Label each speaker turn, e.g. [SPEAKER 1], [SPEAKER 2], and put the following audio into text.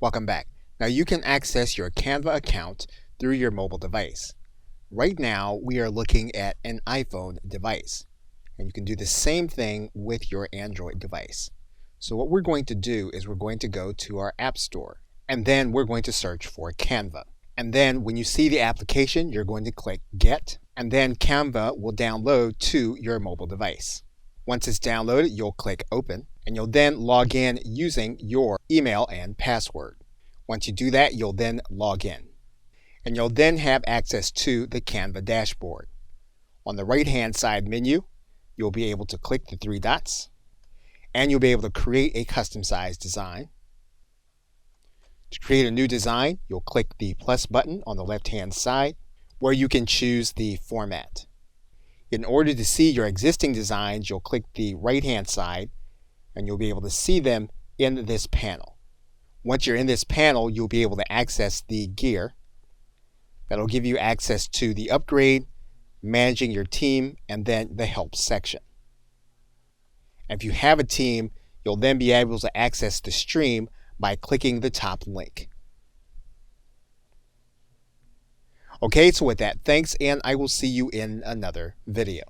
[SPEAKER 1] Welcome back. Now you can access your Canva account through your mobile device. Right now we are looking at an iPhone device, and you can do the same thing with your Android device. So what we're going to do is we're going to go to our App Store, and then we're going to search for Canva. And then when you see the application, you're going to click Get, and then Canva will download to your mobile device. Once it's downloaded, you'll click Open, and you'll then log in using your email and password. Once you do that, you'll then log in, and you'll then have access to the Canva dashboard. On the right-hand side menu, you'll be able to click the three dots, and you'll be able to create a custom-sized design. To create a new design, you'll click the plus button on the left-hand side, where you can choose the format. In order to see your existing designs, you'll click the right-hand side, and you'll be able to see them in this panel. Once you're in this panel, you'll be able to access the gear. That'll give you access to the upgrade, managing your team, and then the help section. And if you have a team, you'll then be able to access the stream by clicking the top link. Okay, so with that, thanks, and I will see you in another video.